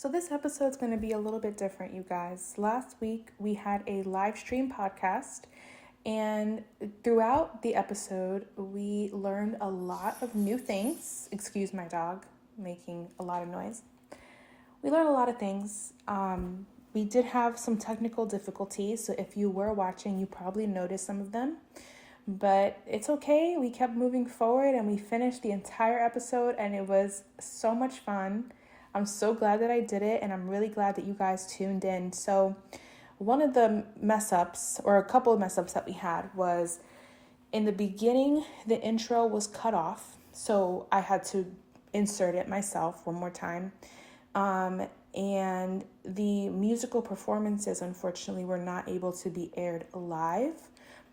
So this episode's going to be a little bit different, you guys. Last week we had a live stream podcast, and throughout the episode we learned a lot of new things. Excuse my dog making a lot of noise. We learned a lot of things. We did have some technical difficulties, so if you were watching, you probably noticed some of them. But it's okay. We kept moving forward and we finished the entire episode, and it was so much fun. I'm so glad that I did it, and I'm really glad that you guys tuned in. So one of the mess ups, or a couple of mess ups that we had, was in the beginning, the intro was cut off. So I had to insert it myself one more time. And the musical performances, unfortunately, were not able to be aired live,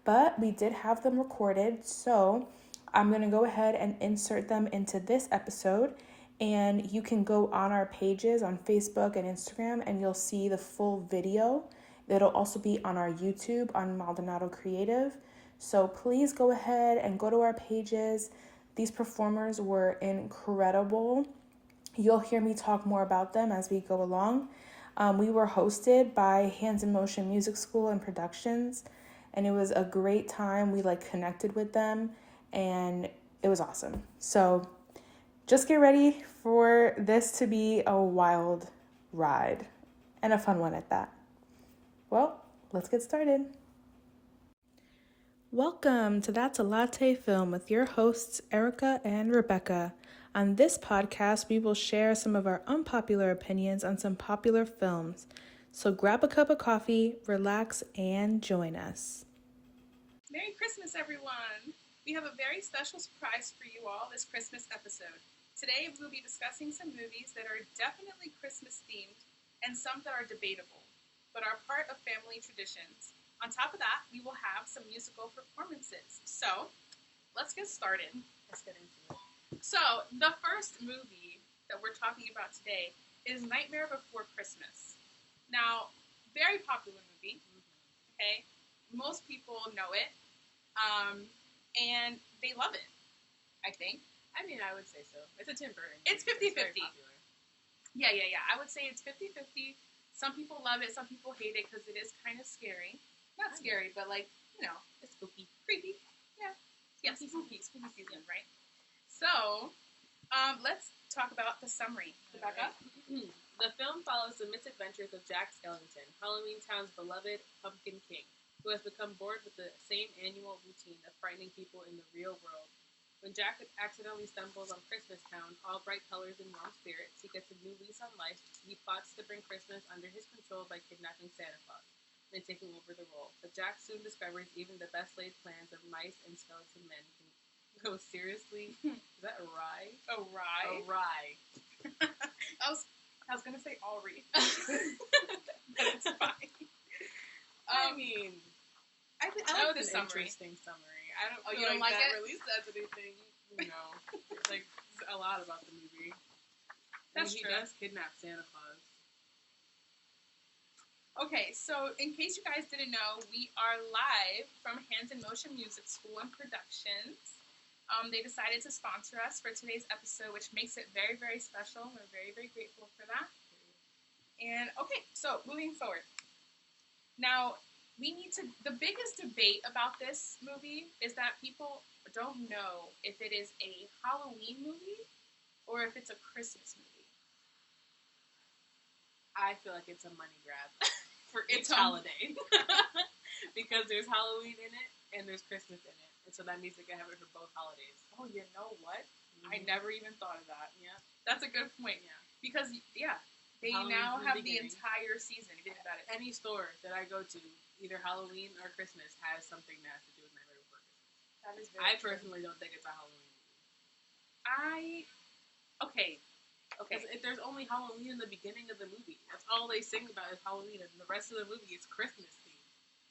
but we did have them recorded. So I'm going to go ahead and insert them into this episode, and you can go on our pages on Facebook and Instagram and you'll see the full video. It'll also be on our YouTube on Maldonado Creative. So please go ahead and go to our pages. These performers were incredible. You'll hear me talk more about them as we go along. We were hosted by Hands in Motion Music School and Productions, and it was a great time. We connected with them, and it was awesome. So just get ready for this to be a wild ride, and a fun one at that. Well, let's get started. Welcome to That's a Latté Film with your hosts, Erica and Rebecca. On this podcast, we will share some of our unpopular opinions on some popular films. So grab a cup of coffee, relax, and join us. Merry Christmas, everyone! We have a very special surprise for you all this Christmas episode. Today, we'll be discussing some movies that are definitely Christmas-themed and some that are debatable, but are part of family traditions. On top of that, we will have some musical performances. So, let's get started. Let's get into it. So, the first movie that we're talking about today is Nightmare Before Christmas. Now, very popular movie, okay? Most people know it, and they love it, I think. I mean, I would say so. It's a Tim Burton movie. It's 50-50. Yeah. I would say it's 50-50. Some people love it, some people hate it because it is kind of scary. Not scary, but it's spooky. Creepy. Yeah. Yes, spooky season, right? So, let's talk about the summary. Rebecca? Right. The film follows the misadventures of Jack Skellington, Halloween Town's beloved Pumpkin King, who has become bored with the same annual routine of frightening people in the real world. When Jack accidentally stumbles on Christmas Town, all bright colors and warm spirits, he gets a new lease on life. He plots to bring Christmas under his control by kidnapping Santa Claus and taking over the role. But Jack soon discovers even the best laid plans of mice and skeleton men can go seriously. Is that awry? Awry? Awry. I was gonna say Alri. But it's fine. I mean, I like the summary. Interesting summary. I don't. You don't like that it? really says anything. A lot about the movie. That's true. He does kidnap Santa Claus. Okay, so in case you guys didn't know, we are live from Hands in Motion Music School and Productions. They decided to sponsor us for today's episode, which makes it very, very special. We're very, very grateful for that. And okay, so moving forward. Now, the biggest debate about this movie is that people don't know if it is a Halloween movie or if it's a Christmas movie. I feel like it's a money grab for It's each holiday. Because there's Halloween in it and there's Christmas in it. And so that means they can have it for both holidays. Oh, you know what? Mm-hmm. I never even thought of that. Yeah. That's a good point. Yeah. Because, they Halloween's now have the beginning. entire season. Think about it. Any store that I go to, either Halloween or Christmas, has something that has to do with Nightmare Before Christmas. That is I very true. personally don't think it's a Halloween movie. Okay. If there's only Halloween in the beginning of the movie. That's all they sing about is Halloween, and the rest of the movie is Christmas themed.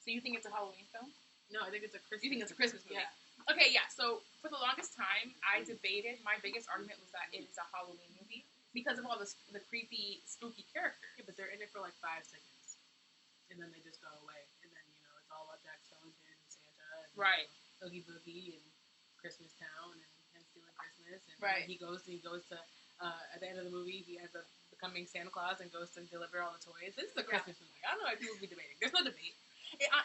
So you think it's a Halloween film? No, I think it's a Christmas. You think it's a Christmas movie? Yeah. Okay, yeah. So for the longest time, I debated. My biggest argument was that it is a Halloween movie because of all the creepy, spooky characters. Yeah, but they're in it for like 5 seconds, and then they just go away. And then it's all about Jack Skellington and Santa, and Right. Oogie Boogie and Christmas Town and him stealing Christmas. And Right. he goes to at the end of the movie, he has the becoming Santa Claus and goes to deliver all the toys. This is a Christmas movie. I don't know why people be debating. There's no debate.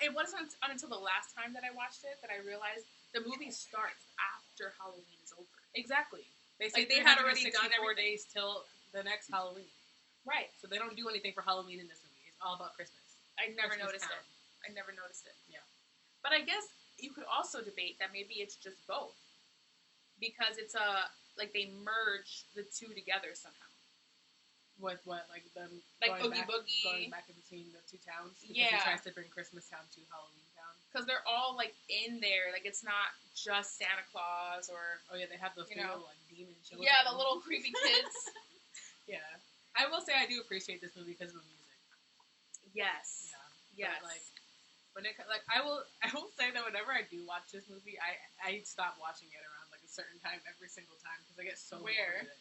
It wasn't until the last time that I watched it that I realized the movie starts after Halloween is over. Exactly. They say Like, they had already done 4 everything. days till the next Halloween. Right. So they don't do anything for Halloween in this movie. It's all about Christmas. I never Christmas noticed Town. it. I never noticed it. Yeah. But I guess you could also debate that maybe it's just both. Because it's like they merge the two together somehow. With what? Like them Like going Oogie back, Boogie. going back in between the two towns? Because Yeah. he tries to bring Christmas Town to Halloween Town. Because they're all like in there. Like it's not just Santa Claus or... Oh yeah, they have those You know. little like demon children. Yeah, the little creepy kids. Yeah. I will say I do appreciate this movie because of the music. Yes. Yeah. Yes. But, like when it I will say that whenever I do watch this movie, I stop watching it around like a certain time every single time because I get so bored Where? with it.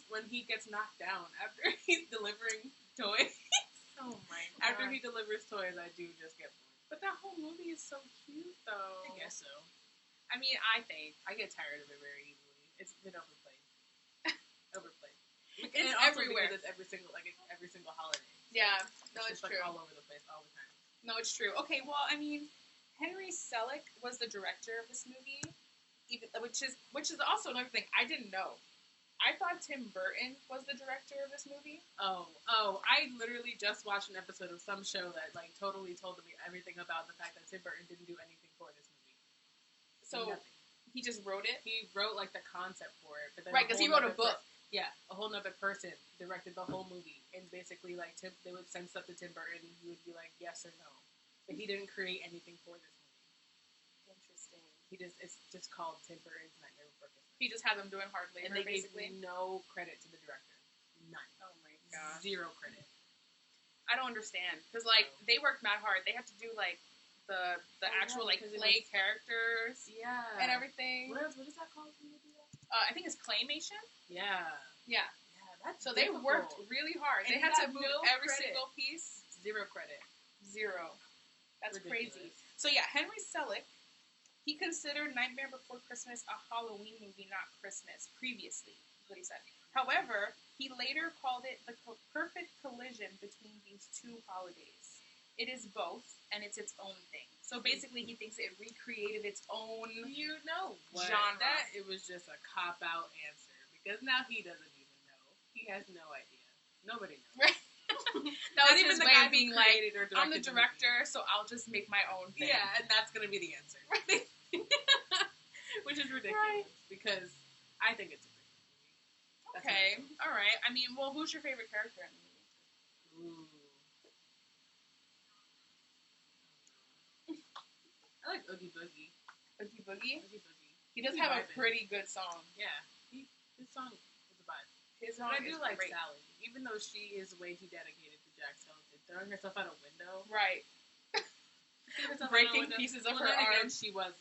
When he gets knocked down after he's delivering toys. Oh my god. After he delivers toys, I do just get bored. But that whole movie is so cute, though. I guess so. I mean, I think. I get tired of it very easily. It's been overplayed. Overplayed. It's and also everywhere. because it's every single holiday. So Yeah, no, it's it's just, true. Like all over the place all the time. No, it's true. Okay, well, I mean, Henry Selick was the director of this movie, which is also another thing I didn't know. I thought Tim Burton was the director of this movie. Oh! I literally just watched an episode of some show that like totally told me everything about the fact that Tim Burton didn't do anything for this movie. So Nothing. he just wrote it, He wrote like the concept for it, but then right? Because he wrote a book. Yeah, a whole nother person directed the whole movie, and basically like they would send stuff to Tim Burton, and he would be like yes or no, but he didn't create anything for this movie. Interesting. It's just called Tim Burton's Nightmare Before Christmas. He just had them doing hard labor, And they basically. gave no credit to the director. None. Oh my gosh. Zero credit. I don't understand because like they worked mad hard. They had to do like the actual like because it play was- characters Yeah. and everything. What is that called when you do that? I think it's claymation. Yeah. Yeah. Yeah, that's So they difficult. worked really hard. And they he had to got move no every credit. single piece. Zero credit. Zero. That's Ridiculous. crazy. So yeah, Henry Selick, he considered Nightmare Before Christmas a Halloween movie, not Christmas, previously, is what he said. However, he later called it the perfect collision between these two holidays. It is both, and it's its own thing. So basically, he thinks it recreated its own... You know what? Genre. That it was just a cop-out answer because now he doesn't even know. He has no idea. Nobody knows. Right. That was his way of being like, I'm the director, so I'll just make my own thing. Yeah, and that's going to be the answer. Which is ridiculous because I think it's a great movie. That's Okay, what I all right. I mean, well, who's your favorite character in the movie? Ooh. I like Oogie Boogie. Oogie Boogie? Oogie Boogie. He does He's have a vibing. pretty good song. Yeah, his song is a vibe. His But song I do is like great. Sally, even though she is way too dedicated to Jack Skellington, throwing herself out a window, Right. throwing herself out a Breaking window. pieces of Well, her then again, arm. she was,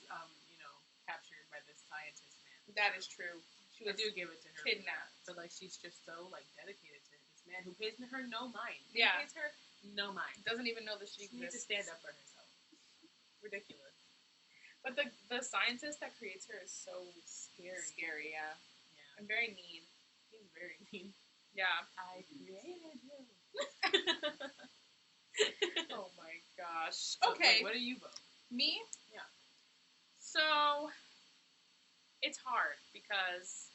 captured by this scientist man. That is true. She I was do give it to her. for kidnapped. that. But like, she's just so like dedicated to this man who pays her no mind. Yeah. He pays her no mind. Doesn't even know that she She needs to exists. stand up for herself. Ridiculous. But the scientist that creates her is so scary, yeah. Yeah. And very mean. He's very mean. Yeah. I created you. Oh my gosh. So, Okay. wait, what do you vote? Me? Yeah. So, it's hard because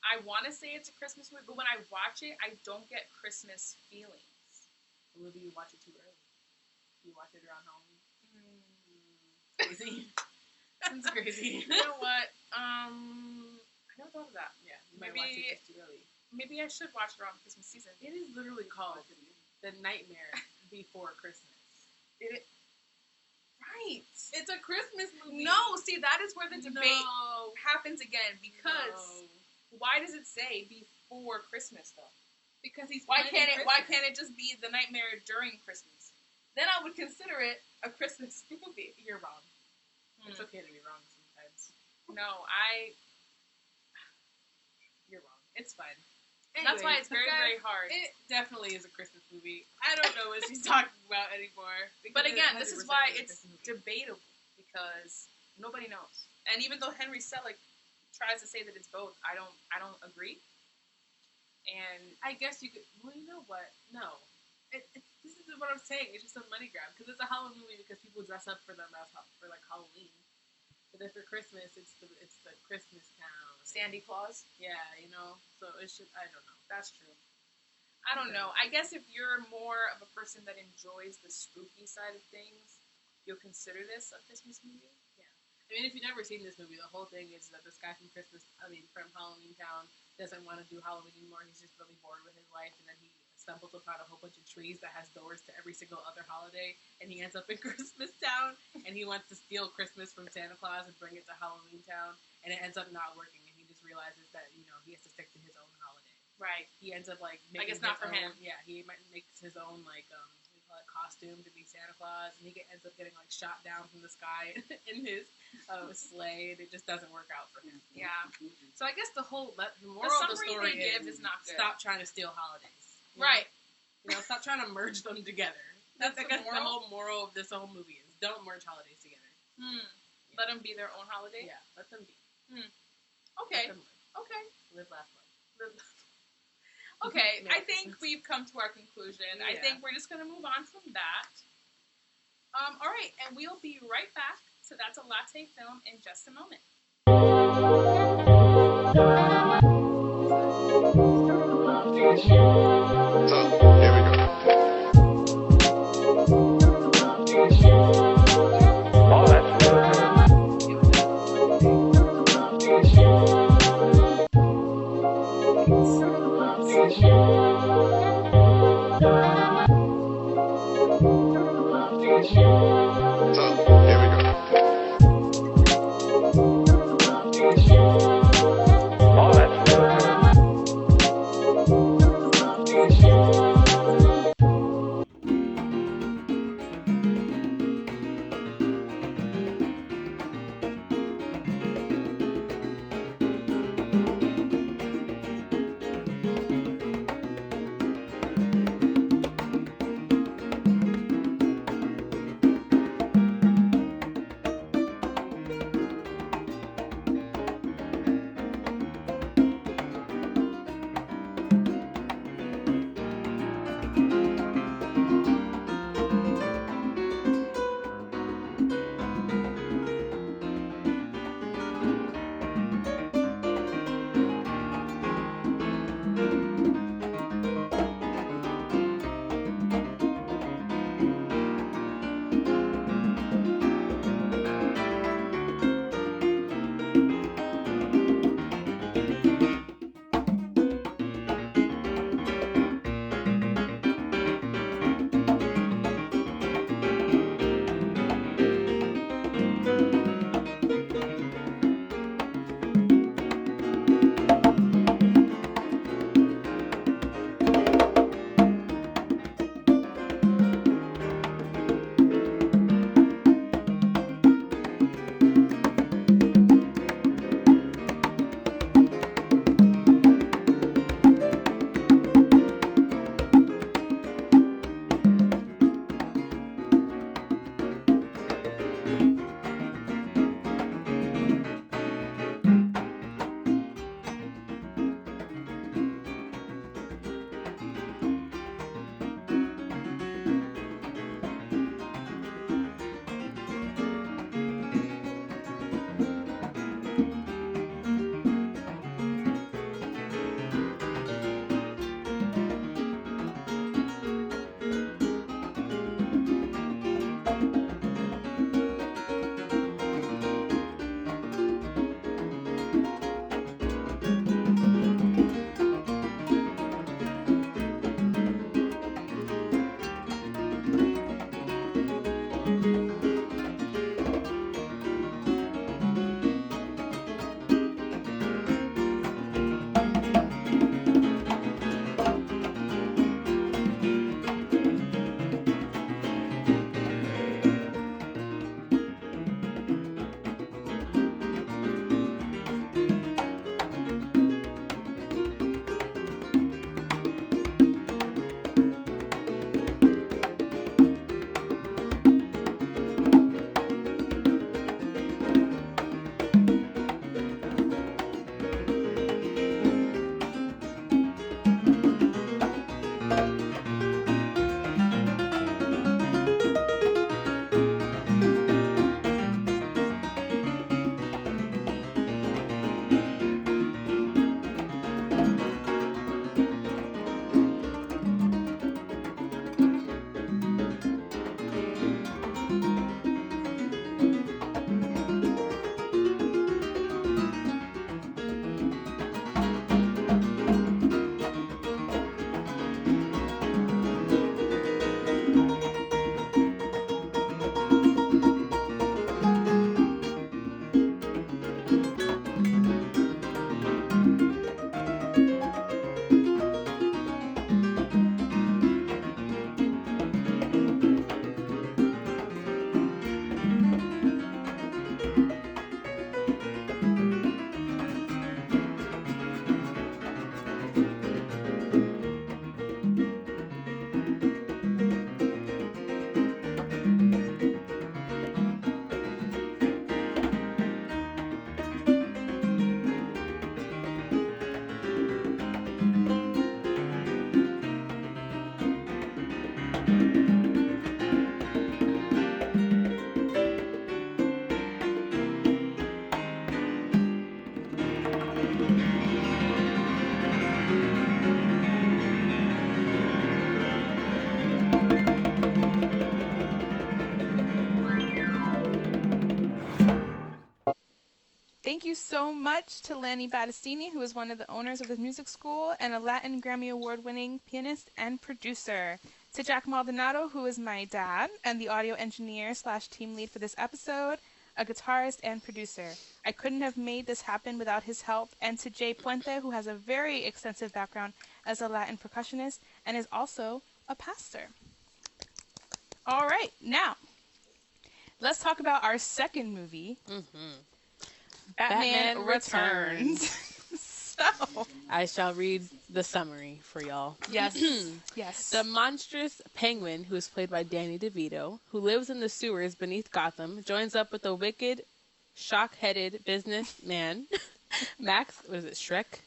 I want to say it's a Christmas movie, but when I watch it, I don't get Christmas feelings. Or maybe you watch it too early. You watch it around Halloween. Crazy. That's crazy. You know what? I never thought of that. Yeah, you might watch it just too early. Maybe I should watch it around Christmas season. It is literally called The Nightmare Before Christmas. Right. It's a Christmas movie. No, see, that is where the debate No. happens again because No. why does it say before Christmas though? Because he's Why planning can't Christmas. it just be The Nightmare during Christmas? Then I would consider it a Christmas movie. You're wrong. Hmm. It's okay to be wrong sometimes. No, You're wrong. It's fine. that's why Anyways, it's very, guys, very hard. It definitely is a Christmas movie. I don't know what she's talking about anymore. But because again, it this is 100% why is a it's Christmas movie. debatable because nobody knows. And even though Henry Selick tries to say that it's both, I don't agree. And I guess you could. Well, you know what? No. This is what I'm saying. It's just a money grab because it's a Halloween movie because people dress up for them for like Halloween. But then for Christmas, it's the Christmas town. Sandy Claus. Yeah, you know. So it should. I don't know. That's true. I don't know. I guess if you're more of a person that enjoys the spooky side of things, you'll consider this a Christmas movie. Yeah. I mean, if you've never seen this movie, the whole thing is that this guy from from Halloween Town doesn't want to do Halloween anymore. He's just really bored with his life, and then he stumbles upon a whole bunch of trees that has doors to every single other holiday, and he ends up in Christmas Town, and he wants to steal Christmas from Santa Claus and bring it to Halloween Town, and it ends up not working, and he just realizes that, you know, he has to stick to his own holiday. Right. He ends up, like, making I guess not for him. Yeah, he might make his own, like, costume to be Santa Claus, and he ends up getting, like, shot down from the sky in his sleigh, and it just doesn't work out for him. Yeah. So I guess the moral of the story is not good. Stop trying to steal holidays. Right. You know, stop trying to merge them together. That's I the guess the moral? whole moral of this whole movie is don't merge holidays together. Yeah. Let them be their own holiday? Yeah, let them be. Okay. Let them live. Okay. Live, laugh, love. Okay, I think we've come to our conclusion. Yeah. I think we're just going to move on from that. All right, and we'll be right back. So that's a Latté Film in just a moment. So, here we go. Oh, that's So, here we go. Oh, that's Thank you so much to Lanny Battistini, who is one of the owners of the music school and a Latin Grammy Award-winning pianist and producer. To Jack Maldonado, who is my dad and the audio engineer / team lead for this episode, a guitarist and producer. I couldn't have made this happen without his help. And to Jay Puente, who has a very extensive background as a Latin percussionist and is also a pastor. All right, now, let's talk about our second movie. Batman Returns. So, I shall read the summary for y'all. yes, yes. The monstrous penguin, who is played by Danny DeVito, who lives in the sewers beneath Gotham, joins up with the wicked, shock-headed businessman, Max, what is it, Shrek?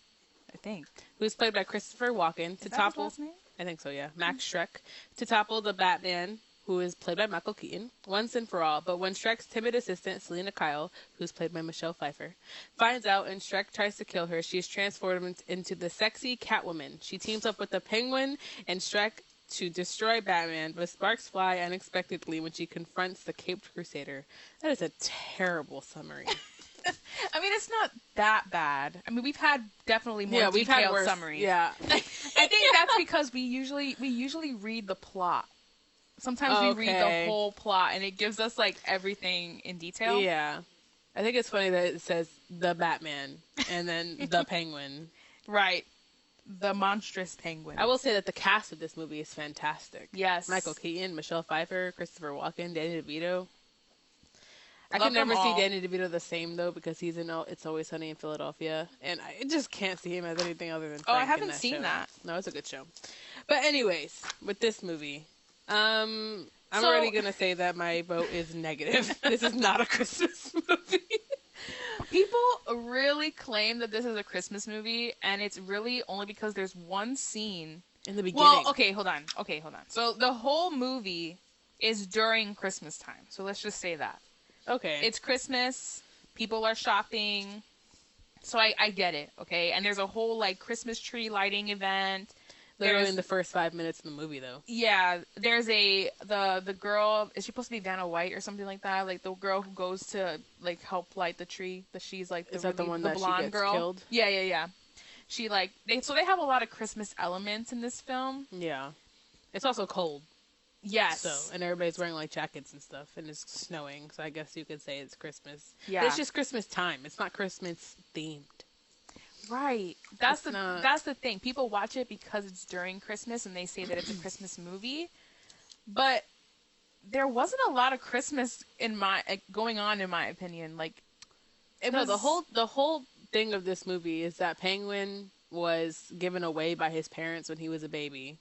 I think. Who is played by Christopher Walken, to Is that topple... his last name? I think so, yeah. Max Shrek, to topple the Batman, who is played by Michael Keaton, once and for all. But when Shrek's timid assistant, Selena Kyle, who's played by Michelle Pfeiffer, finds out and Shrek tries to kill her, she is transformed into the sexy Catwoman. She teams up with the Penguin and Shrek to destroy Batman, but sparks fly unexpectedly when she confronts the Caped Crusader. That is a terrible summary. I mean, it's not that bad. I mean, we've had definitely more we've had detailed worse. summaries. Yeah. I think that's because we usually read the plot. Sometimes we read the whole plot, and it gives us, like, everything in detail. Yeah. I think it's funny that it says the Batman and then the Penguin. Right. The monstrous penguin. I will say that the cast of this movie is fantastic. Yes. Michael Keaton, Michelle Pfeiffer, Christopher Walken, Danny DeVito. I Love can never them see all. Danny DeVito the same, though, because he's in It's Always Sunny in Philadelphia. And I just can't see him as anything other than Frank I in haven't that seen show. that. No, it's a good show. But anyways, with this movie, I'm So- already going to say that my vote is negative. This is not a Christmas movie. People really claim that this is a Christmas movie, and it's really only because there's one scene. In the beginning. Well, okay, hold on. So the whole movie is during Christmas time. So let's just say that. Okay. It's Christmas. People are shopping. So I get it, okay? And there's a whole, like, Christmas tree lighting event. literally in the first 5 minutes of the movie, though. Yeah, there's the girl, is she supposed to be Vanna White or something like that? Like, the girl who goes to, like, help light the tree, that she's, like, Is that the one that she blonde gets girl. killed? Yeah. She, like, they have a lot of Christmas elements in this film. Yeah. It's also cold. Yes. So, and everybody's wearing, like, jackets and stuff, and it's snowing, so I guess you could say it's Christmas. Yeah. But it's just Christmas time. It's not Christmas themed. Right. That's It's not. that's the thing. People watch it because it's during Christmas and they say that it's a Christmas movie. But there wasn't a lot of Christmas going on, in my opinion. Like, The whole thing of this movie is that Penguin was given away by his parents when he was a baby.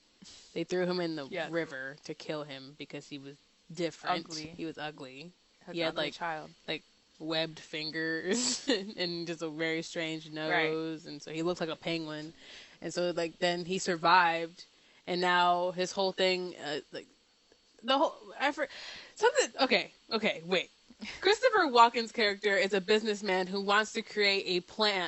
They threw him in the Yes. river to kill him because he was different. Ugly. He was ugly. An He had ugly like child. webbed fingers and just a very strange nose, and so he looked like a penguin. And so like then he survived, and now his whole thing, like the whole effort, something. Okay, wait. Christopher Walken's character is a businessman who wants to create a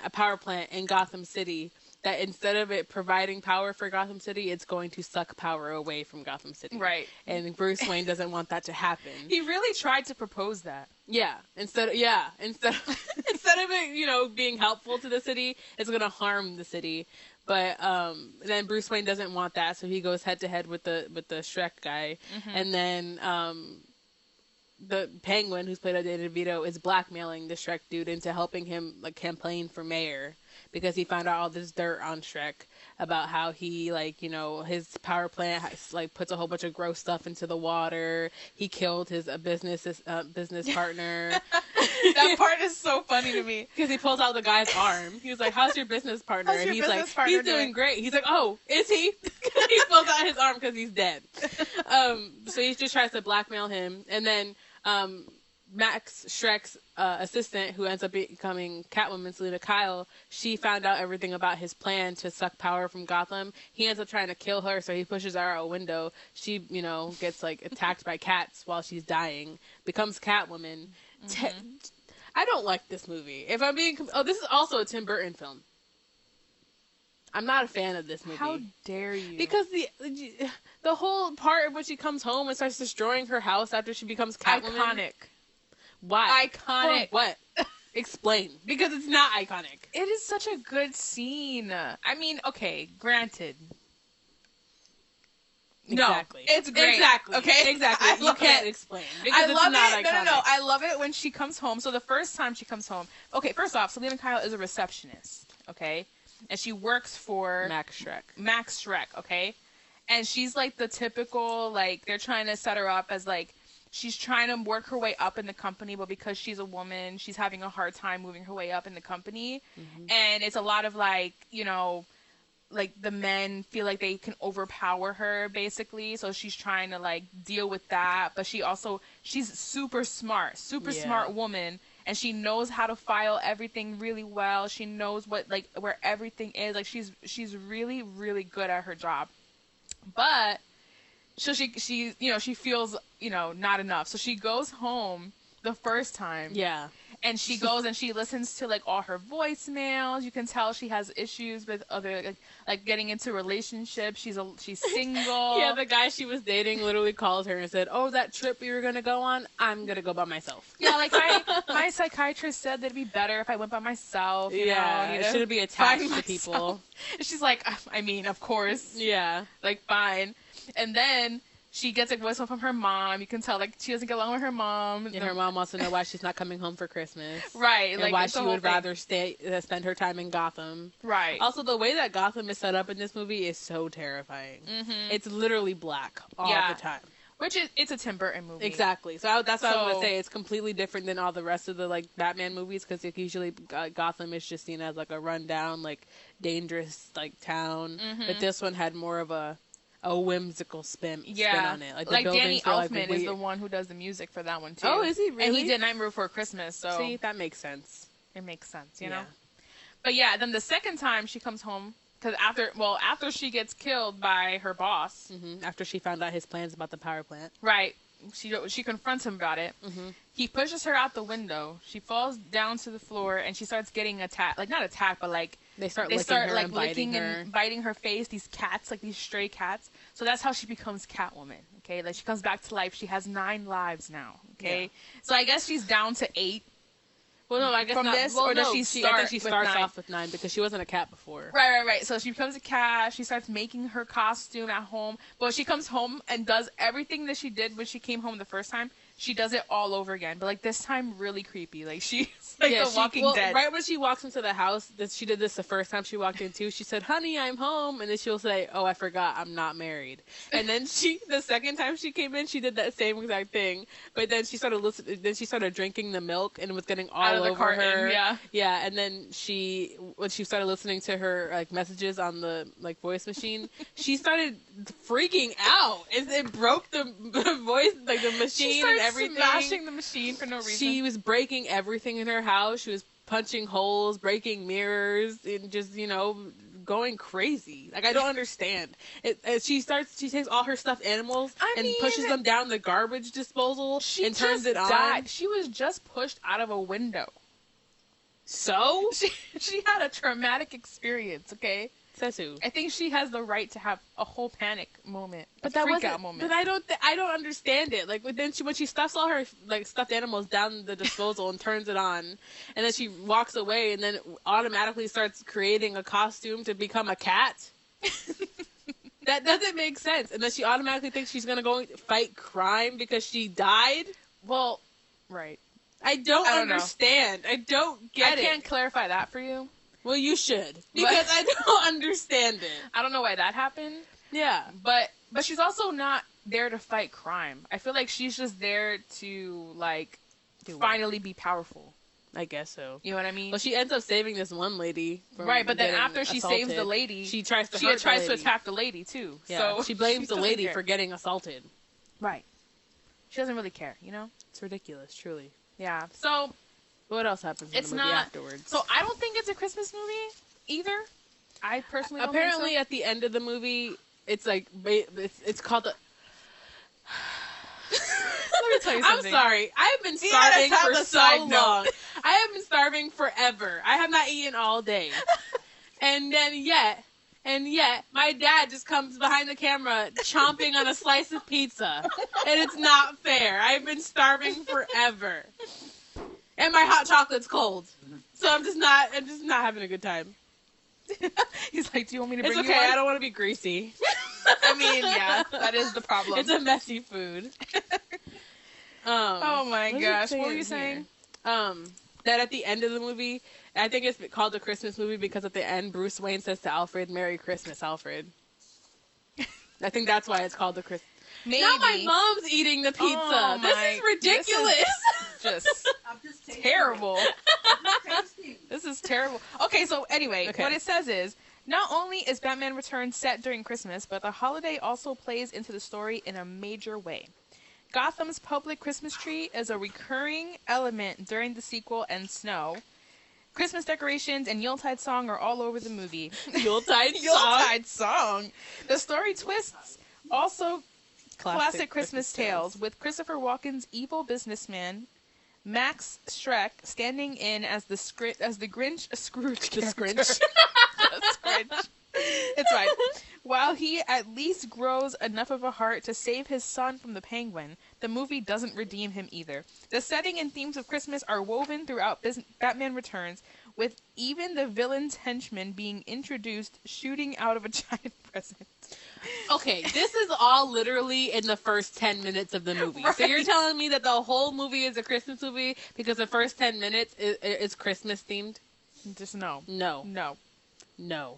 power plant in Gotham City that instead of it providing power for Gotham City, it's going to suck power away from Gotham City. Right. And Bruce Wayne doesn't want that to happen. He really tried to propose that. Yeah. Instead of it, being helpful to the city, it's going to harm the city. But then Bruce Wayne doesn't want that, so he goes head to head with the Shrek guy. Mm-hmm. And then the Penguin, who's played by Danny DeVito, is blackmailing the Shrek dude into helping him like campaign for mayor because he found out all this dirt on Shrek about how he his power plant has, puts a whole bunch of gross stuff into the water. He killed his business partner. That part is so funny to me because he pulls out the guy's arm. He was like, "How's your business partner?" And he's like, "He's doing great." He's like, "Oh, is he?" He pulls out his arm because he's dead. So he just tries to blackmail him, and then Max, Shrek's assistant, who ends up becoming Catwoman, Selena Kyle, she found out everything about his plan to suck power from Gotham. He ends up trying to kill her, so he pushes her out a window. She, gets attacked by cats while she's dying, becomes Catwoman. Mm-hmm. I don't like this movie. If I'm being... Oh, this is also a Tim Burton film. I'm not a fan of this movie. How dare you? Because the whole part when she comes home and starts destroying her house after she becomes Catwoman. Iconic. Why? Iconic. For what? Explain. Because it's not iconic. It is such a good scene. I mean, okay, granted. Exactly. No, it's great. Exactly. Okay, exactly. You can't explain. Because I love it's not it. iconic. No. I love it when she comes home. So the first time she comes home, okay, first off, Selena Kyle is a receptionist. Okay. And she works for Max Shrek, okay? And she's the typical, they're trying to set her up as she's trying to work her way up in the company, but because she's a woman, she's having a hard time moving her way up in the company. Mm-hmm. And it's a lot of the men feel like they can overpower her basically. So she's trying to deal with that, but she's super smart woman. And she knows how to file everything really well. She knows what where everything is. She's really, really good at her job. But so she feels, not enough. So she goes home the first time. Yeah. And she goes and she listens to all her voicemails. You can tell she has issues with other getting into relationships. She's single. Yeah, the guy she was dating literally called her and said, "Oh, that trip we were gonna go on, I'm gonna go by myself." Yeah, my psychiatrist said that it'd be better if I went by myself. It shouldn't be attached to people. And she's like, I mean, of course. Yeah. Fine. And then she gets a voicemail from her mom. You can tell, she doesn't get along with her mom. And her mom wants to know why she's not coming home for Christmas. Right. And why she would rather spend her time in Gotham. Right. Also, the way that Gotham is set up in this movie is so terrifying. Mm-hmm. It's literally black all the time. Which it's a Tim Burton movie. Exactly. So that's what I was going to say. It's completely different than all the rest of the, Batman movies, because usually Gotham is just seen as, a rundown, dangerous, town. Mm-hmm. But this one had more of a whimsical spin on it. Danny Elfman is the one who does the music for that one too. Oh, is he really? And he did Nightmare Before Christmas, so see, that makes sense. It makes sense, you know. But yeah, then the second time she comes home, because after she gets killed by her boss, mm-hmm. After she found out his plans about the power plant, right? She confronts him about it. Mm-hmm. He pushes her out the window. She falls down to the floor and she starts getting attacked. Not attacked, but they start licking and biting her face. These cats, these stray cats. So that's how she becomes Catwoman. Okay, she comes back to life. She has 9 lives now. Okay, so I guess she's down to 8. Well, no, I guess from not. this, well, or does no, she start? I think she starts 9? Off with 9 because she wasn't a cat before. Right. So she becomes a cat. She starts making her costume at home. But she comes home and does everything that she did when she came home the first time. She does it all over again, but this time really creepy. She's the Walking Dead. Right when she walks into the house, she did this the first time she walked in too. She said, "Honey, I'm home," and then she'll say, "Oh, I forgot, I'm not married." And then the second time she came in, she did that same exact thing. But then she started Then she started drinking the milk and it was getting all over her. Yeah. And then when she started listening to her messages on the voice machine, she started freaking out. It broke the voice the machine and everything. Smashing the machine for no reason. She was breaking everything in her house. She was punching holes, breaking mirrors, and just going crazy. Like, I don't understand. She takes all her stuffed animals and pushes them down the garbage disposal and turns it on. She was just pushed out of a window. So? She had a traumatic experience, okay? Says who? I think she has the right to have a whole panic moment, freak out moment. But I don't understand it. Like, when she stuffs all her like stuffed animals down the disposal and turns it on, and then she walks away and then automatically starts creating a costume to become a cat. That doesn't make sense. And then she automatically thinks she's gonna go fight crime because she died. Well, right. I don't understand. I don't get it. I can't clarify that for you. Well, you should, because I don't understand it. I don't know why that happened. Yeah. But she's also not there to fight crime. I feel like she's just there to, like, finally be powerful. I guess so. You know what I mean? Well, she ends up saving this one lady from right, but then after assaulted. She saves the lady, she tries to attack the lady, too. Yeah. So she blames the lady care. for getting assaulted. Right. She doesn't really care, you know? It's ridiculous, truly. Yeah. So... what else happens in the movie afterwards? So I don't think it's a Christmas movie either. I personally don't apparently think so. At the end of the movie, it's like it's called the. Let me tell you something. I'm sorry. I've been starving for so long. I have been starving forever. I have not eaten all day, and yet, my dad just comes behind the camera chomping on a slice of pizza, and it's not fair. I've been starving forever. And my hot chocolate's cold. So I'm just not having a good time. He's like, do you want me to bring you one? It's okay, I don't want to be greasy. I mean, yeah, that is the problem. It's a messy food. Oh my gosh. What were you saying? That at the end of the movie, I think it's called a Christmas movie because at the end, Bruce Wayne says to Alfred, "Merry Christmas, Alfred." I think that's why it's called the Christmas. Maybe. Now my mom's eating the pizza. Oh, this is ridiculous. This is just terrible. This is terrible. Okay, so anyway, what it says is, not only is Batman Returns set during Christmas, but the holiday also plays into the story in a major way. Gotham's public Christmas tree is a recurring element during the sequel and Snow. Christmas decorations and Yuletide song are all over the movie. Yuletide song. The story twists also classic Christmas tales, with Christopher Walken's evil businessman Max Schreck standing in as the Grinch Scrooge character. The Scrinch. It's right. While he at least grows enough of a heart to save his son from the Penguin, the movie doesn't redeem him either. The setting and themes of Christmas are woven throughout Batman Returns, with even the villain's henchman being introduced shooting out of a giant present. Okay, this is all literally in the first 10 minutes of the movie. Right. So you're telling me that the whole movie is a Christmas movie because the first 10 minutes is Christmas themed? Just no. No. No. No.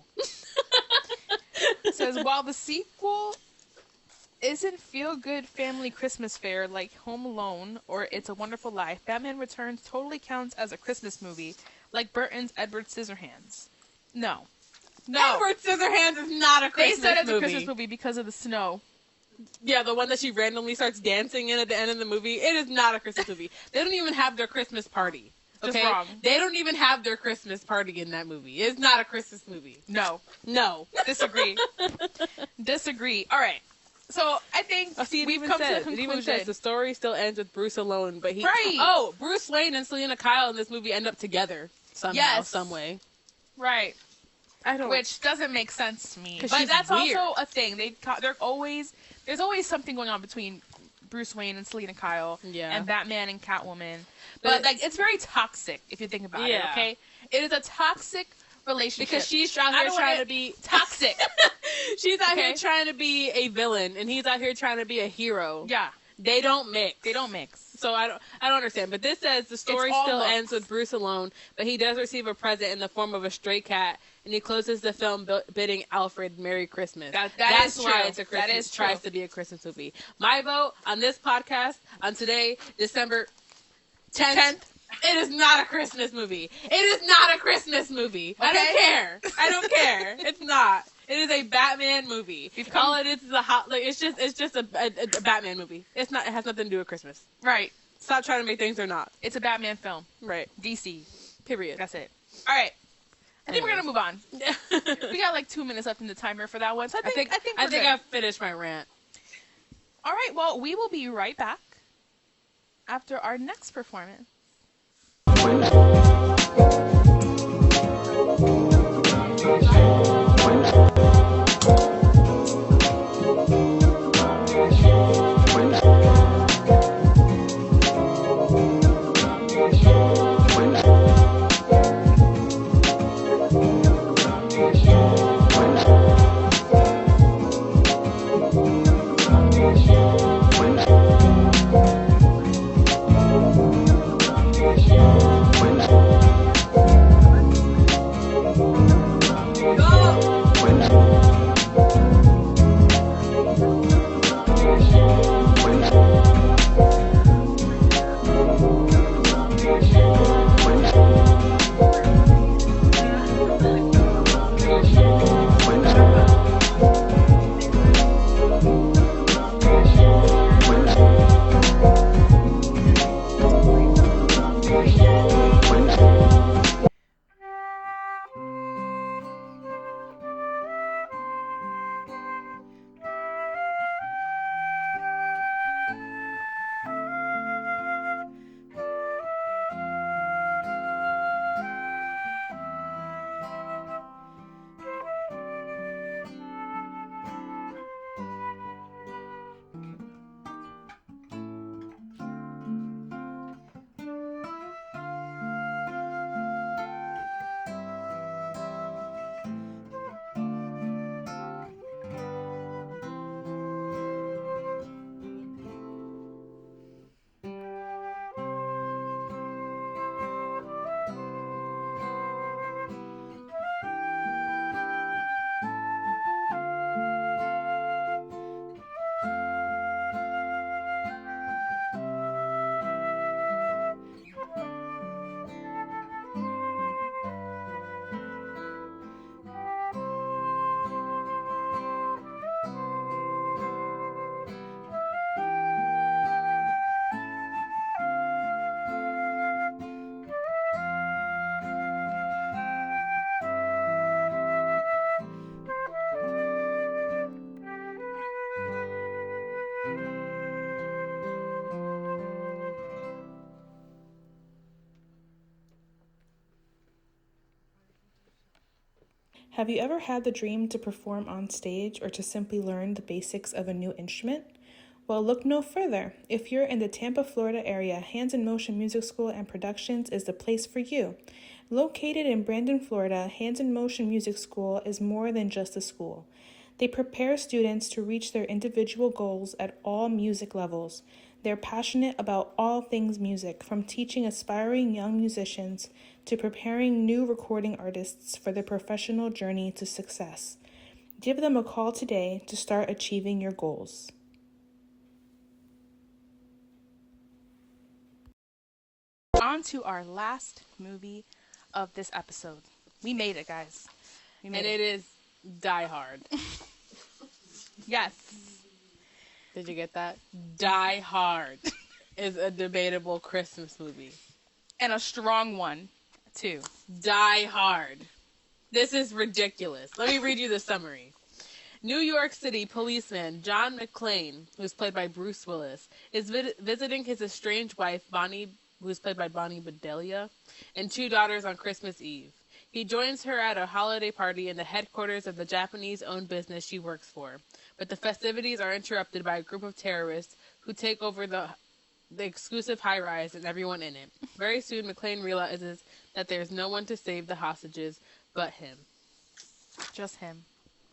It says, while the sequel isn't feel-good family Christmas fare like Home Alone or It's a Wonderful Life, Batman Returns totally counts as a Christmas movie, like Burton's Edward Scissorhands. No. Edward Scissorhands is not a Christmas movie. They said it's a Christmas movie because of the snow. Yeah, the one that she randomly starts dancing in at the end of the movie. It is not a Christmas movie. They don't even have their Christmas party. Okay? Just wrong. They don't even have their Christmas party in that movie. It's not a Christmas movie. No. Disagree. All right. So I think we've come to the conclusion. It even says the story still ends with Bruce alone, but Right. Oh, Bruce Wayne and Selena Kyle in this movie end up together somehow, some way. Right. Which doesn't make sense to me. But that's weird. Also a thing. There's always something going on between Bruce Wayne and Selena Kyle and Batman and Catwoman. But like it's very toxic if you think about it, okay? It is a toxic relationship. Because she's out here trying to be toxic. She's out here trying to be a villain and he's out here trying to be a hero. Yeah. They don't mix. So I don't understand. But this says the story still ends with Bruce alone, but he does receive a present in the form of a stray cat, and he closes the film bidding Alfred Merry Christmas. That's why it's a Christmas. That is tries to be a Christmas movie. My vote on this podcast on today, December 10th. It is not a Christmas movie. It is not a Christmas movie. Okay? I don't care. It's not. It is a Batman movie. All it is a it's just a Batman movie. It's not. It has nothing to do with Christmas. Right. Stop trying to make things they're not. It's a Batman film. Right. DC. Period. That's it. All right. I think we're gonna move on. We got like 2 minutes left in the timer for that one, so I think I've finished my rant. All right, well, we will be right back after our next performance. Have you ever had the dream to perform on stage or to simply learn the basics of a new instrument? Well, look no further. If you're in the Tampa, Florida area, Hands in Motion Music School and Productions is the place for you. Located in Brandon, Florida, Hands in Motion Music School is more than just a school. They prepare students to reach their individual goals at all music levels. They're passionate about all things music, from teaching aspiring young musicians to preparing new recording artists for their professional journey to success. Give them a call today to start achieving your goals. On to our last movie of this episode. We made it, guys. It is Die Hard. Yes. Did you get that? Die Hard is a debatable Christmas movie. And a strong one, too. Die Hard. This is ridiculous. Let me read you the summary. New York City policeman John McClane, who's played by Bruce Willis, is visiting his estranged wife, Bonnie, who's played by Bonnie Bedelia, and 2 daughters on Christmas Eve. He joins her at a holiday party in the headquarters of the Japanese-owned business she works for, but the festivities are interrupted by a group of terrorists who take over the exclusive high-rise and everyone in it. Very soon, McClane realizes that there's no one to save the hostages but him. Just him.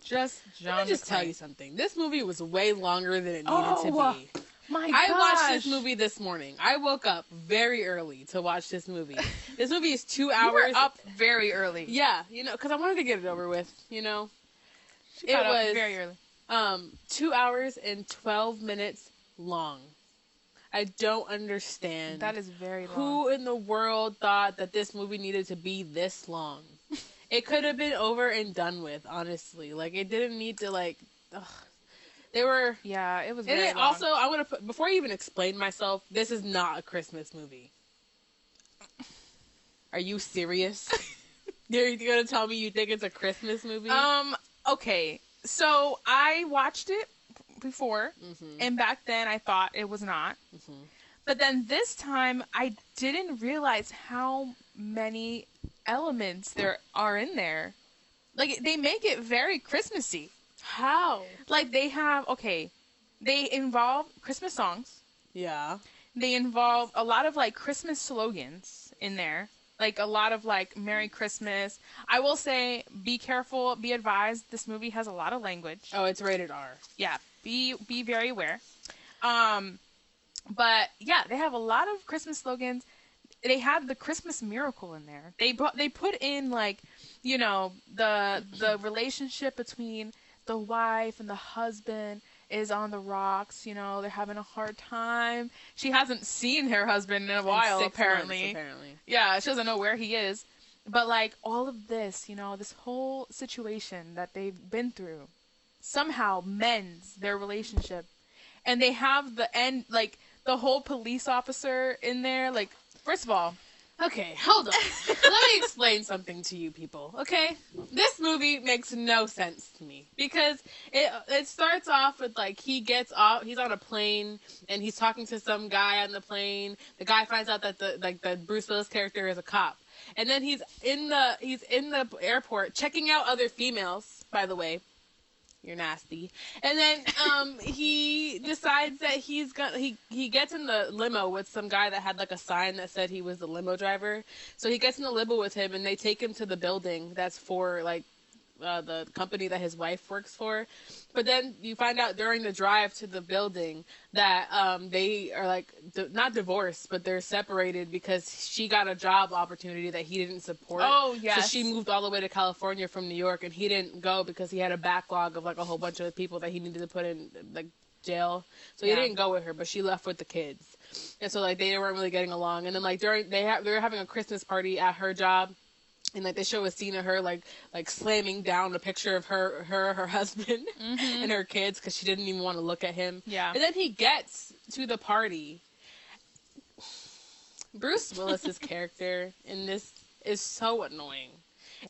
Just John Let me just McClane. Tell you something. This movie was way longer than it needed to be. My I gosh. watched this movie this morning. I woke up very early to watch this movie. This movie is 2 hours. You were up very early. Yeah, because I wanted to get it over with, It was very early. 2 hours and 12 minutes long. I don't understand. That is very long. Who in the world thought that this movie needed to be this long? It could have been over and done with, honestly. It didn't need to, ugh. They were... Yeah, it was very long. Also, I want to put... Before I even explain myself, this is not a Christmas movie. Are you serious? You're gonna tell me you think it's a Christmas movie? Okay. So I watched it before, and back then I thought it was not. But then this time I didn't realize how many elements there are in there. Like, they make it very Christmassy. How? Like, they involve Christmas songs. Yeah. They involve a lot of, like, Christmas slogans in there. Like, a lot of, like, Merry Christmas. I will say, be careful, be advised, this movie has a lot of language. Oh, it's rated R. Yeah, be very aware. But, yeah, they have a lot of Christmas slogans. They had the Christmas miracle in there. They put in, like, you know, the relationship between the wife and the husband is on the rocks. You know, they're having a hard time. She hasn't seen her husband in a while, apparently. Yeah, she doesn't know where he is. But, like, all of this, you know, this whole situation that they've been through somehow mends their relationship. And they have the end, like, the whole police officer in there, like, first of all, okay, hold on. Let me explain something to you people, okay? This movie makes no sense to me because it starts off with, like, he gets off, he's on a plane and he's talking to some guy on the plane. The guy finds out that the Bruce Willis character is a cop. And then he's in the airport checking out other females, by the way. You're nasty. And then he decides that he gets in the limo with some guy that had, like, a sign that said he was the limo driver. So he gets in the limo with him and they take him to the building that's for, like, the company that his wife works for. But then you find out during the drive to the building that they are, like, not divorced, but they're separated because she got a job opportunity that he didn't support. Oh, yes. So she moved all the way to California from New York, and he didn't go because he had a backlog of, like, a whole bunch of people that he needed to put in, like, jail. So he didn't go with her, but she left with the kids. And so, like, they weren't really getting along. And then, like, they were having a Christmas party at her job. And, like, they show a scene of her, like slamming down a picture of her husband and her kids because she didn't even want to look at him. Yeah. And then he gets to the party. Bruce Willis's character in this is so annoying.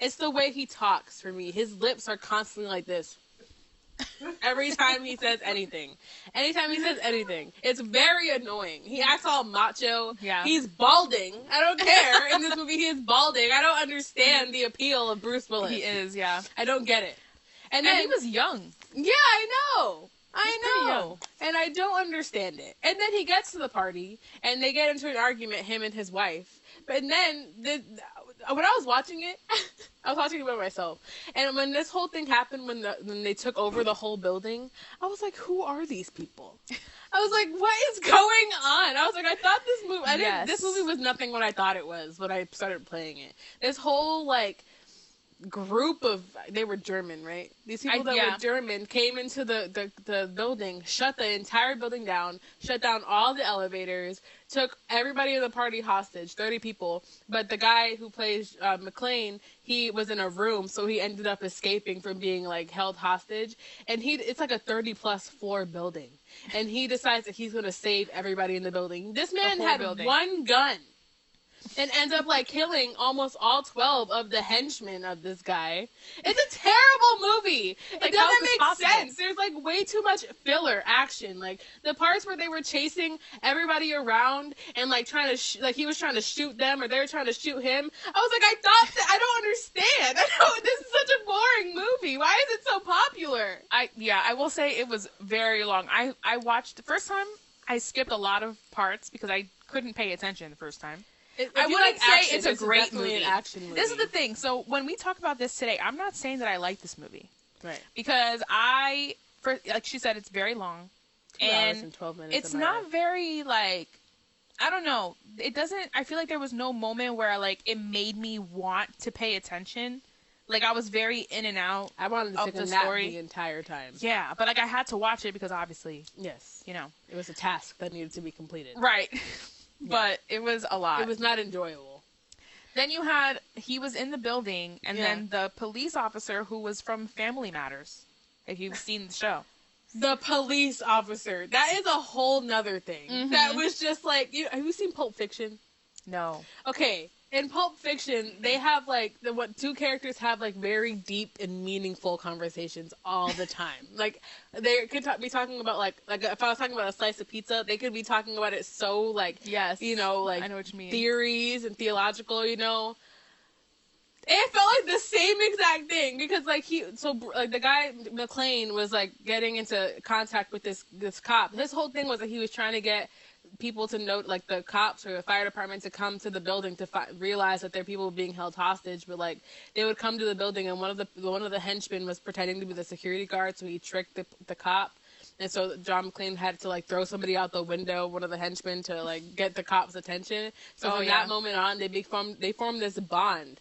It's the way he talks for me. His lips are constantly like this. Every time he says anything. Anytime he says anything. It's very annoying. He acts all macho. Yeah. He's balding. I don't care. In this movie, he is balding. I don't understand the appeal of Bruce Willis. He is, yeah. I don't get it. And then he was young. Yeah, I know. pretty I know. young. And I don't understand it. And then he gets to the party, and they get into an argument, him and his wife. But then, when I was watching it, I was watching it by myself. And when this whole thing happened, when they took over the whole building, I was like, who are these people? I was like, what is going on? I was like, I thought this movie, this movie was nothing what I thought it was when I started playing it. This whole, like, group of, they were German, right? These people that were German came into the building, shut the entire building down, shut down all the elevators, took everybody in the party hostage, 30 people. But the guy who plays McClane, he was in a room, so he ended up escaping from being, like, held hostage. And it's like a 30-plus floor building. And he decides that he's going to save everybody in the building. This man had one gun. And ends up, like, killing almost all 12 of the henchmen of this guy. It's a terrible movie. It doesn't make sense. There's, like, way too much filler action. Like, the parts where they were chasing everybody around and, like, trying to, he was trying to shoot them or they were trying to shoot him. I was like, I don't understand. This is such a boring movie. Why is it so popular? I will say it was very long. I watched, the first time, I skipped a lot of parts because I couldn't pay attention the first time. I wouldn't say it's a great movie. An action movie. This is the thing. So when we talk about this today, I'm not saying that I like this movie. Right. Because like she said, it's very long. 2 hours and 12 minutes. It's not very, like, I don't know. It doesn't, I feel like there was no moment where, like, it made me want to pay attention. Like, I was very in and out. I wanted to take a nap the entire time. Yeah, but, like, I had to watch it because obviously, yes, you know, it was a task that needed to be completed. Right. But it was a lot. It was not enjoyable. Then he was in the building, and then the police officer who was from Family Matters, if you've seen the show. The police officer. That is a whole nother thing. Mm-hmm. That was just like, have you seen Pulp Fiction? No. Okay. in Pulp Fiction, they have like two characters have like very deep and meaningful conversations all the time. Like they could be talking about like if I was talking about a slice of pizza, they could be talking about it so like Yes. you know, like I know what you mean. theories and theological, you know. It felt like the same exact thing because like the guy McClane was like getting into contact with this cop. His whole thing was that he was trying to get people to note, like the cops or the fire department to come to the building to realize that there are people being held hostage. But like they would come to the building and one of the henchmen was pretending to be the security guard, so he tricked the cop. And so John McClane had to like throw somebody out the window, one of the henchmen, to like get the cops' attention. So from that moment on, they formed this bond.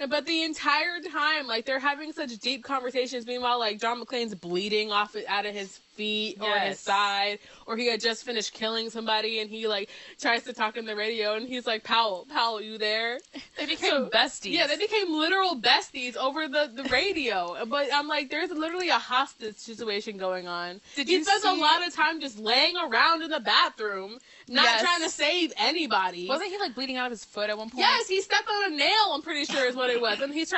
But the entire time, like they're having such deep conversations. Meanwhile, like John McClane's bleeding out of his feet or his side, or he had just finished killing somebody, and he like tries to talk in the radio, and he's like, Powell, you there? They became besties. Yeah, they became literal besties over the radio. But I'm like, there's literally a hostage situation going on. He spends a lot of time just laying around in the bathroom, not trying to save anybody. Wasn't he like bleeding out of his foot at one point? Yes, he stepped on a nail, I'm pretty sure is what it was. And he was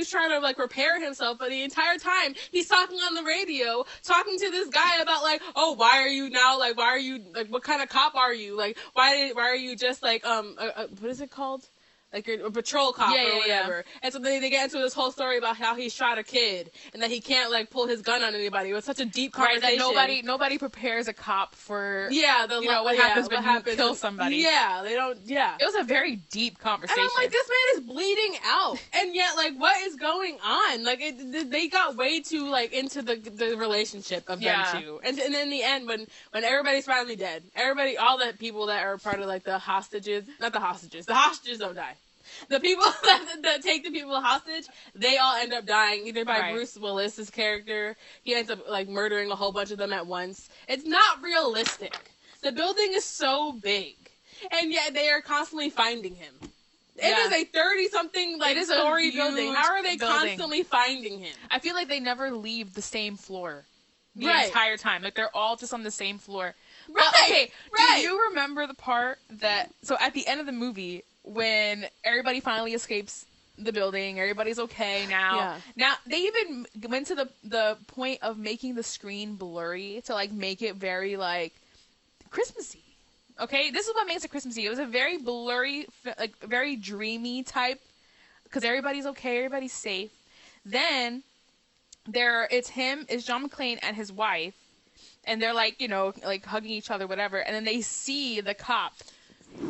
trying to repair himself, but the entire time he's talking on the radio, talking to this guy about like, oh, why are you now, like, why are you, like, what kind of cop are you? Like, why are you just like, what is it called? Like you're a patrol cop or whatever. Yeah. And so they get into this whole story about how he shot a kid and that he can't like pull his gun on anybody. It was such a deep conversation. Right, that nobody prepares a cop for what happens when you kill somebody. Yeah, they don't. Yeah, it was a very deep conversation. And I'm like, this man is bleeding out, and yet like, what is going on? Like, they got way too like into the relationship of them two, and then in the end, when everybody's finally dead, all the people that are part of like the hostages don't die. The people that take the people hostage, they all end up dying, either by Bruce Willis's character. He ends up like murdering a whole bunch of them at once. It's not realistic. The building is so big, and yet they are constantly finding him. It is a 30-something story building. How are they constantly finding him? I feel like they never leave the same floor the entire time. Like they're all just on the same floor. Right. Do you remember the part so at the end of the movie, when everybody finally escapes the building, everybody's okay now. Yeah. Now, they even went to the point of making the screen blurry to, like, make it very, like, Christmassy. Okay? This is what makes it Christmassy. It was a very blurry, like, very dreamy type, because everybody's okay, everybody's safe. Then, it's John McClane and his wife, and they're, like, you know, like, hugging each other, whatever, and then they see the cop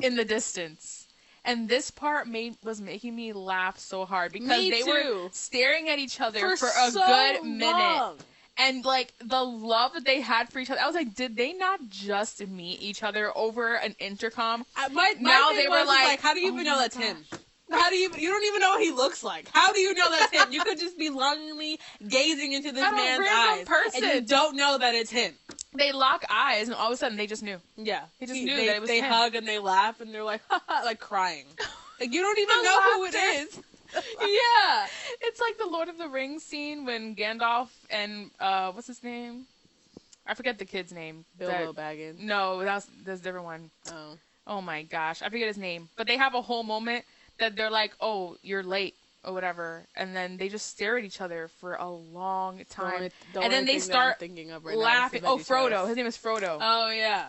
in the distance. And this part was making me laugh so hard because they were staring at each other for a good minute. And, like, the love that they had for each other. I was like, did they not just meet each other over an intercom? My thing was like, how do you even know that's him? How do you don't even know what he looks like. How do you know that's him? You could just be longingly gazing into this man's eyes. And you don't know that it's him. They lock eyes, and all of a sudden, they just knew. Yeah. They just knew that it was him. They hug, and they laugh, and they're like, ha, like crying. Like, you don't even know who it is. Yeah. It's like the Lord of the Rings scene when Gandalf and, what's his name? I forget the kid's name. Bilbo Baggins. No, that's a different one. Oh my gosh. I forget his name. But they have a whole moment that they're like, oh, you're late. Or whatever, and then they just stare at each other for a long time, and then they start laughing. Oh, Frodo. His name is Frodo. Oh yeah,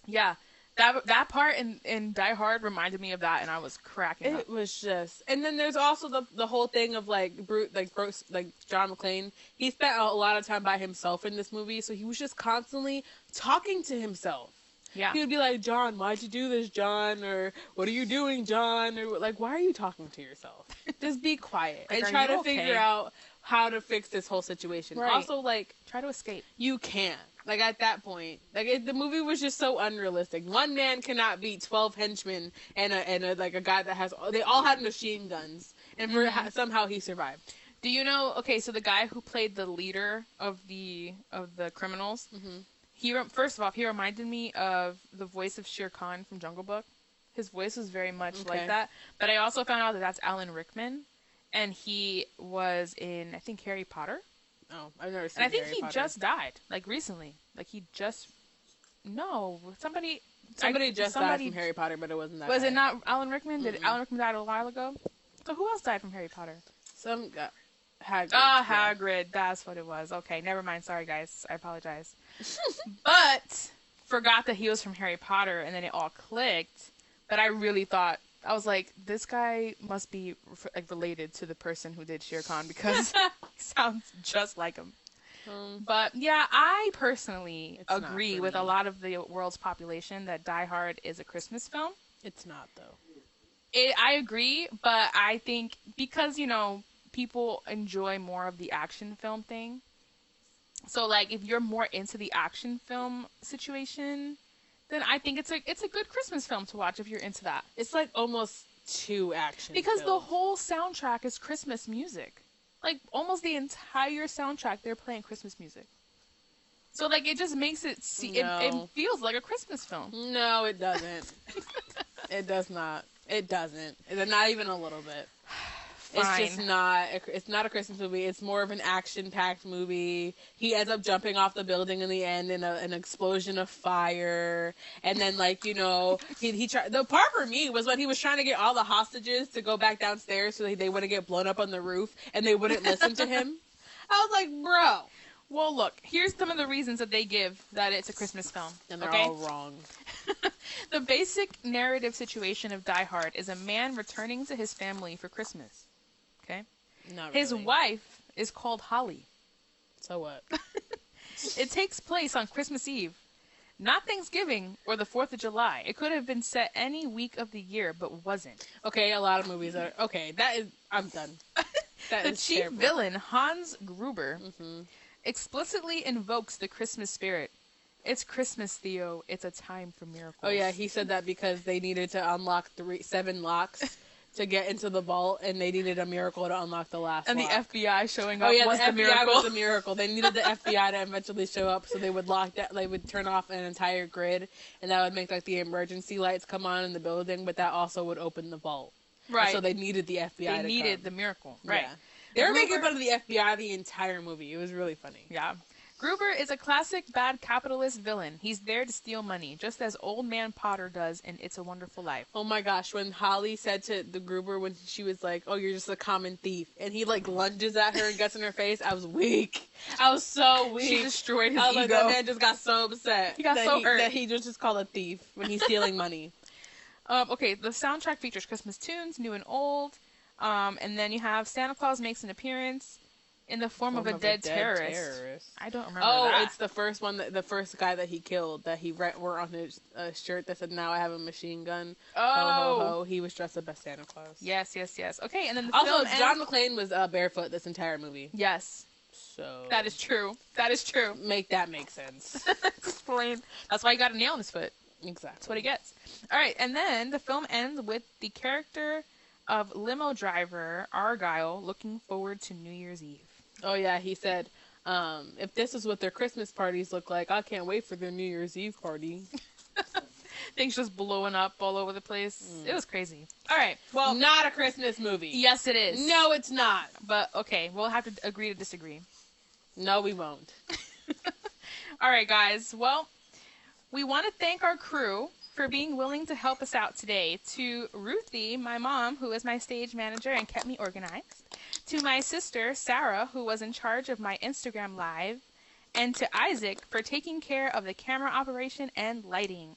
yeah. That part in Die Hard reminded me of that, and I was cracking up. It was just, and then there's also the whole thing of like John McClane. He spent a lot of time by himself in this movie, so he was just constantly talking to himself. Yeah. He would be like, John, why'd you do this, John? Or, what are you doing, John? Or, like, why are you talking to yourself? Just be quiet. Like, and try to figure out how to fix this whole situation. Right. Also, like, try to escape. You can't. Like, at that point. Like, the movie was just so unrealistic. One man cannot beat 12 henchmen and a guy that has... They all had machine guns. And somehow he survived. Do you know... Okay, so the guy who played the leader of the criminals... Mm-hmm. First of all, he reminded me of the voice of Shere Khan from Jungle Book. His voice was very much like that. But I also found out that that's Alan Rickman, and he was in, I think, Harry Potter. Oh, I've never seen Harry Potter. And I think he just died, like, recently. Like, somebody Somebody died from Harry Potter, but it wasn't that Was guy. it not Alan Rickman? Did Alan Rickman died a while ago? So who else died from Harry Potter? Some guy. Hagrid. Hagrid. That's what it was. Okay, never mind. Sorry, guys. I apologize. But forgot that he was from Harry Potter, and then it all clicked. But I really thought, I was like, this guy must be related to the person who did Shere Khan because he sounds just like him. But yeah, I personally agree with a lot of the world's population that Die Hard is a Christmas film. It's not, though. I agree, but I think because, people enjoy more of the action film thing. So, like, if you're more into the action film situation, then I think it's a good Christmas film to watch if you're into that. It's like almost too action. Because the whole soundtrack is Christmas music. Like, almost the entire soundtrack, they're playing Christmas music. So, like, it just makes it it feels like a Christmas film. No, it doesn't. It does not. It doesn't. Not even a little bit. Fine. It's just not. It's not a Christmas movie. It's more of an action-packed movie. He ends up jumping off the building in the end in an explosion of fire, and then he tried. The part for me was when he was trying to get all the hostages to go back downstairs so they wouldn't get blown up on the roof, and they wouldn't listen to him. I was like, bro. Well, look. Here's some of the reasons that they give that it's a Christmas film, and they're all wrong. The basic narrative situation of Die Hard is a man returning to his family for Christmas. Okay? Not really. His wife is called Holly. So what? It takes place on Christmas Eve. Not Thanksgiving or the 4th of July. It could have been set any week of the year, but wasn't. Okay, a lot of movies are... Okay, I'm done. The chief villain, Hans Gruber, explicitly invokes the Christmas spirit. It's Christmas, Theo. It's a time for miracles. Oh, yeah, he said that because they needed to unlock 7 locks to get into the vault, and they needed a miracle to unlock the last and lock. And the FBI showing up the was the FBI miracle. was the miracle. They needed the FBI to eventually show up, so they would they would turn off an entire grid, and that would make the emergency lights come on in the building, but that also would open the vault. Right. And so they needed the FBI They needed the miracle. Right. Yeah. They were making fun of the FBI the entire movie. It was really funny. Yeah. Gruber is a classic bad capitalist villain. He's there to steal money, just as Old Man Potter does in It's a Wonderful Life. Oh my gosh, when Holly said to the Gruber when she was like, oh, you're just a common thief, and he lunges at her and gets in her face, I was weak. I was so weak. She destroyed his ego. Like, that man just got so upset. He got so hurt. That he was just called a thief when he's stealing money. Okay, the soundtrack features Christmas tunes, new and old, and then you have Santa Claus makes an appearance in the form of a dead terrorist. I don't remember that. Oh, it's the first one, the first guy that he killed, that he wore on his shirt that said, now I have a machine gun. Oh. Ho, ho, ho. He was dressed up as Santa Claus. Yes. Okay, and then the also, film John McClane was barefoot this entire movie. Yes. So... That is true. Make that make sense. Explain. That's why he got a nail in his foot. Exactly. That's what he gets. All right, and then the film ends with the character of limo driver Argyle looking forward to New Year's Eve. Oh, yeah, he said, if this is what their Christmas parties look like, I can't wait for their New Year's Eve party. Things just blowing up all over the place. It was crazy. All right, well... Not a Christmas movie. Yes, it is. No, it's not. But, okay, we'll have to agree to disagree. No, we won't. All right, guys, well, we want to thank our crew for being willing to help us out today. To Ruthie, my mom, who is my stage manager and kept me organized. To my sister, Sarah, who was in charge of my Instagram Live. And to Isaac for taking care of the camera operation and lighting.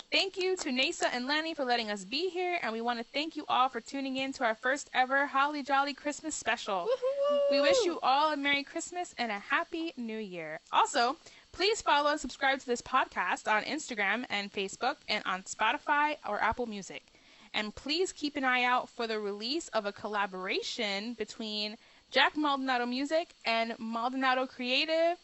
Thank you to Nasa and Lanny for letting us be here. And we want to thank you all for tuning in to our first ever Holly Jolly Christmas special. Woo-hoo! We wish you all a Merry Christmas and a Happy New Year. Also, please follow and subscribe to this podcast on Instagram and Facebook and on Spotify or Apple Music. And please keep an eye out for the release of a collaboration between Jack Maldonado Music and Maldonado Creative.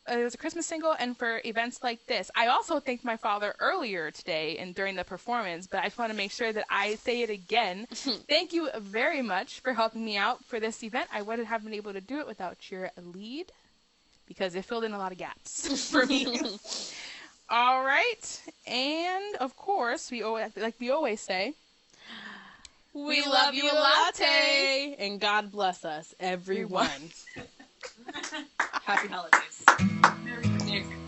It was a Christmas single, and for events like this. I also thanked my father earlier today and during the performance, but I just want to make sure that I say it again. Thank you very much for helping me out for this event. I wouldn't have been able to do it without your lead, because it filled in a lot of gaps for me. All right, and of course, we always say, we love you, Latte, and God bless us, everyone. Happy holidays. Merry Christmas.